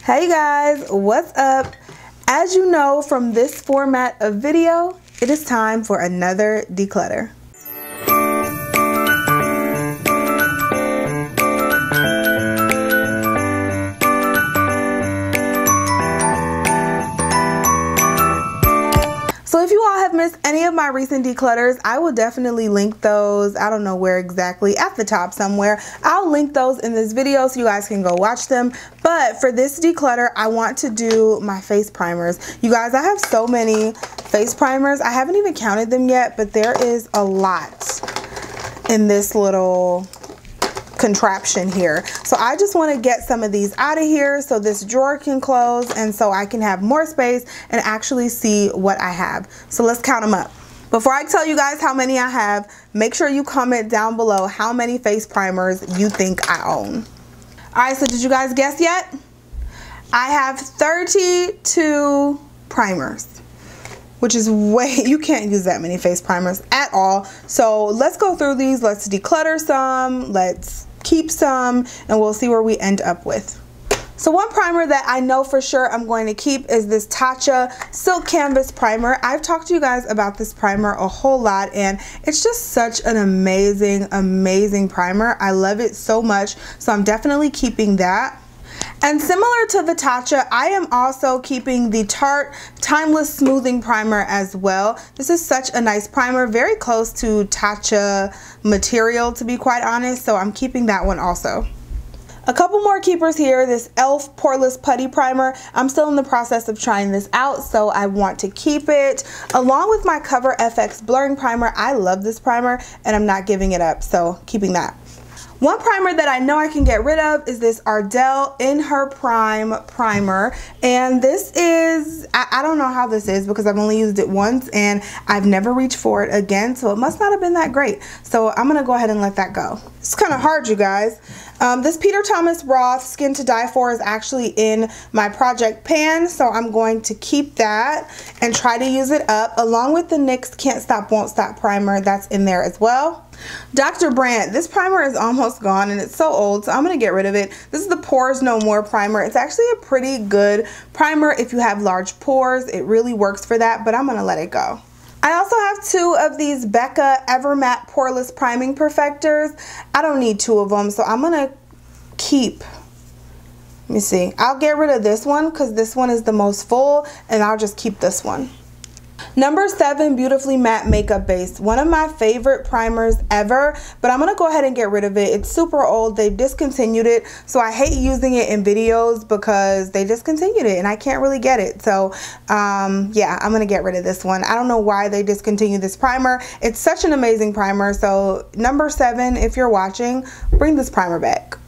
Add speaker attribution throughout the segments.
Speaker 1: Hey guys, what's up? As you know from this format of video, it is time for another declutter. So if you all have missed any of my recent declutters, I will definitely link those. I don't know where exactly, at the top somewhere. I'll link those in this video so you guys can go watch them. But for this declutter, I want to do my face primers. You guys, I have so many face primers. I haven't even counted them yet, but there is a lot in this little contraption here. So I just want to get some of these out of here so this drawer can close and so I can have more space and actually see what I have. So let's count them up. Before I tell you guys how many I have, make sure you comment down below how many face primers you think I own. Alright, so did you guys guess yet? I have 32 primers, which is way, you can't use that many face primers at all. So let's go through these, let's declutter some, let's keep some, and we'll see where we end up with. So one primer that I know for sure I'm going to keep is this Tatcha Silk Canvas Primer. I've talked to you guys about this primer a whole lot and it's just such an amazing primer. I love it so much, so I'm definitely keeping that. And similar to the Tatcha, I am also keeping the Tarte Timeless Smoothing Primer as well. This is such a nice primer, very close to Tatcha material to be quite honest, so I'm keeping that one also. A couple more keepers here, this e.l.f. Poreless Putty Primer. I'm still in the process of trying this out, so I want to keep it. Along with my Cover FX Blurring Primer. I love this primer and I'm not giving it up, so keeping that. One primer that I know I can get rid of is this Ardell In Her Prime primer, and this is, I don't know how this is because I've only used it once and I've never reached for it again, so it must not have been that great. So I'm gonna go ahead and let that go. It's kind of hard, you guys. This Peter Thomas Roth Skin to Die For is actually in my project pan, so I'm going to keep that and try to use it up along with the NYX Can't Stop Won't Stop primer that's in there as well. Dr. Brandt, this primer is almost gone and it's so old, so I'm going to get rid of it. This is the Pores No More primer. It's actually a pretty good primer if you have large pores. It really works for that, but I'm going to let it go. I also have two of these Becca Evermatte Poreless Priming Perfectors. I don't need two of them, so I'm going to keep, let me see, I'll get rid of this one because this one is the most full and I'll just keep this one. Number 7, Beautifully Matte Makeup Base. One of my favorite primers ever, but I'm going to go ahead and get rid of it. It's super old. They've discontinued it, so I hate using it in videos because they discontinued it and I can't really get it. So yeah, I'm going to get rid of this one. I don't know why they discontinued this primer. It's such an amazing primer. So number 7, if you're watching, bring this primer back.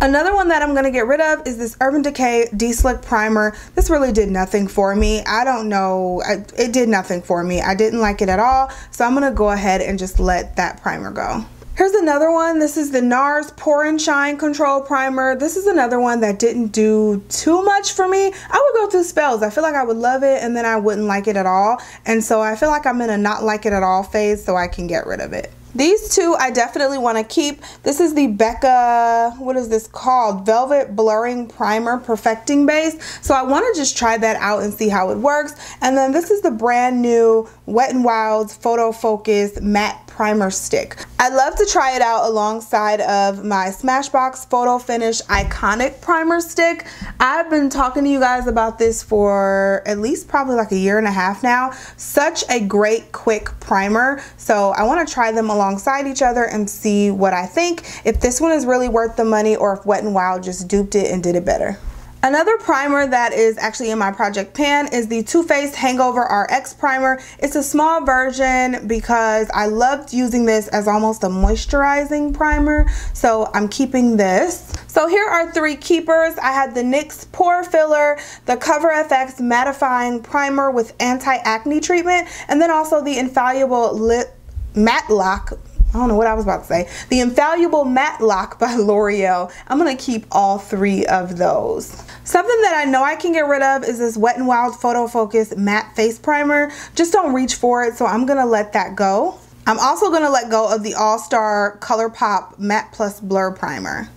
Speaker 1: Another one that I'm going to get rid of is this Urban Decay De-Slick Primer. This really did nothing for me. I don't know. It did nothing for me. I didn't like it at all. So I'm going to go ahead and just let that primer go. Here's another one. This is the NARS Pore and Shine Control Primer. This is another one that didn't do too much for me. I would go through spells. I feel like I would love it and then I wouldn't like it at all. And so I feel like I'm in a not like it at all phase, so I can get rid of it. These two I definitely want to keep. This is the Becca, what is this called? Velvet Blurring Primer Perfecting Base. So I want to just try that out and see how it works. And then this is the brand new Wet n Wild's Photo Focus Matte Primer Stick. I'd love to try it out alongside of my Smashbox Photo Finish Iconic Primer Stick. I've been talking to you guys about this for at least probably like a year and a half now. Such a great quick primer. So I want to try them alongside each other and see what I think. If this one is really worth the money or if Wet n Wild just duped it and did it better. Another primer that is actually in my project pan is the Too Faced Hangover RX Primer. It's a small version because I loved using this as almost a moisturizing primer, so I'm keeping this. So here are 3 keepers. I had the NYX Pore Filler, the Cover FX Mattifying Primer with Anti-Acne Treatment, and then also the Infallible Lip Matte Lock. I don't know what I was about to say. The Infallible Matte Lock by L'Oreal. I'm going to keep all 3 of those. Something that I know I can get rid of is this Wet n Wild Photo Focus Matte Face Primer. Just don't reach for it, so I'm going to let that go. I'm also going to let go of the All Star ColourPop Matte Plus Blur Primer.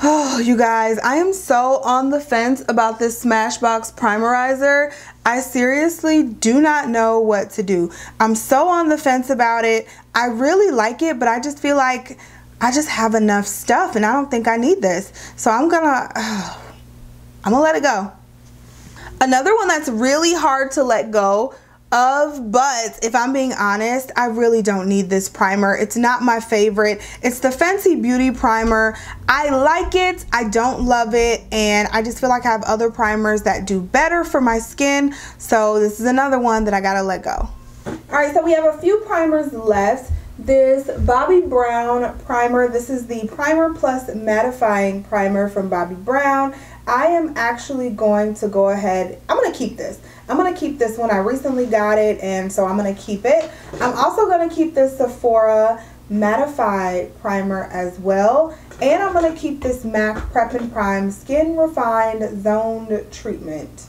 Speaker 1: Oh, you guys, I am so on the fence about this Smashbox primerizer. I seriously do not know what to do. I'm so on the fence about it. I really like it, but I just feel like I just have enough stuff and I don't think I need this. So I'm gonna let it go. Another one that's really hard to let go of, but if I'm being honest, I really don't need this primer. It's not my favorite. It's the Fenty Beauty primer. I like it, I don't love it, and I just feel like I have other primers that do better for my skin. So this is another one that I gotta let go. Alright, so we have a few primers left. This Bobbi Brown primer, this is the Primer Plus Mattifying Primer from Bobbi Brown. I am actually going to go ahead, I'm going to keep this. I'm going to keep this one. I recently got it, and so I'm going to keep it. I'm also going to keep this Sephora Mattify Primer as well. And I'm going to keep this MAC Prep and Prime Skin Refined Zoned Treatment.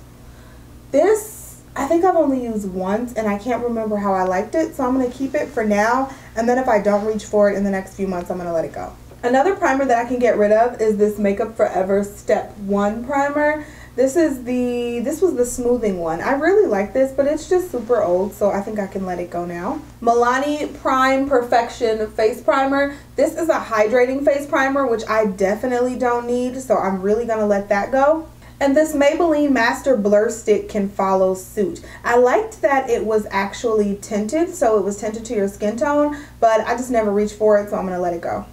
Speaker 1: This, I think I've only used once, and I can't remember how I liked it, so I'm going to keep it for now. And then if I don't reach for it in the next few months, I'm going to let it go. Another primer that I can get rid of is this Makeup Forever Step 1 primer. This was the smoothing one. I really like this, but it's just super old, so I think I can let it go now. Milani Prime Perfection Face Primer. This is a hydrating face primer, which I definitely don't need, so I'm really going to let that go. And this Maybelline Master Blur Stick can follow suit. I liked that it was actually tinted, so it was tinted to your skin tone, but I just never reached for it, so I'm going to let it go.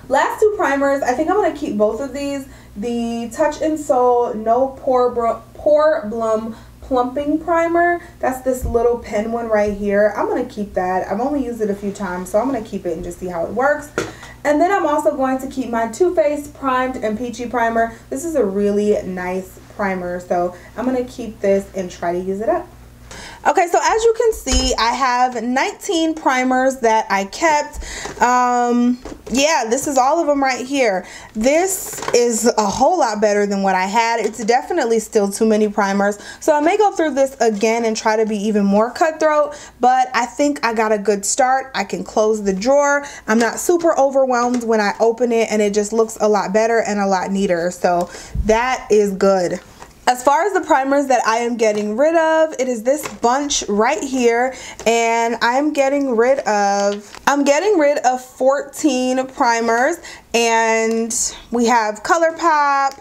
Speaker 1: Last two primers, I think I'm going to keep both of these. The Touch in Sol No Pore Blum Plumping Primer. That's this little pen one right here. I'm going to keep that. I've only used it a few times, so I'm going to keep it and just see how it works. And then I'm also going to keep my Too Faced Primed and Peachy Primer. This is a really nice primer, so I'm going to keep this and try to use it up. Okay, so as you can see, I have 19 primers that I kept. Yeah, this is all of them right here. This is a whole lot better than what I had. It's definitely still too many primers. So I may go through this again and try to be even more cutthroat, but I think I got a good start. I can close the drawer. I'm not super overwhelmed when I open it, and it just looks a lot better and a lot neater. So that is good. As far as the primers that I am getting rid of, it is this bunch right here, and I'm getting rid of 14 primers, and we have ColourPop,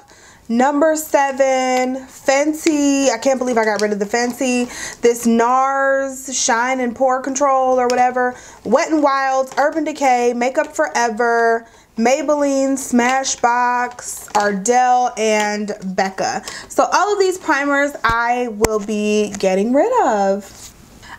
Speaker 1: Number 7, Fenty, I can't believe I got rid of the Fenty, this NARS Shine and Pore Control or whatever, Wet n Wild, Urban Decay, Makeup Forever, Maybelline, Smashbox, Ardell, and Becca. So all of these primers I will be getting rid of.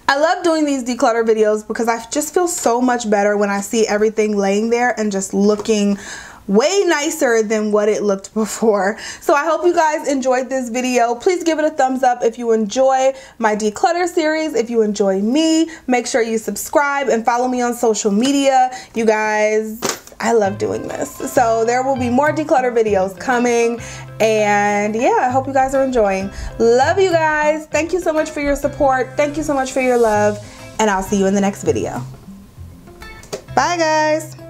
Speaker 1: I love doing these declutter videos because I just feel so much better when I see everything laying there and just looking way nicer than what it looked before. So I hope you guys enjoyed this video. Please give it a thumbs up if you enjoy my declutter series. If you enjoy me, make sure you subscribe and follow me on social media. You guys, I love doing this. So there will be more declutter videos coming, and yeah, I hope you guys are enjoying. Love you guys. Thank you so much for your support. Thank you so much for your love, and I'll see you in the next video. Bye guys.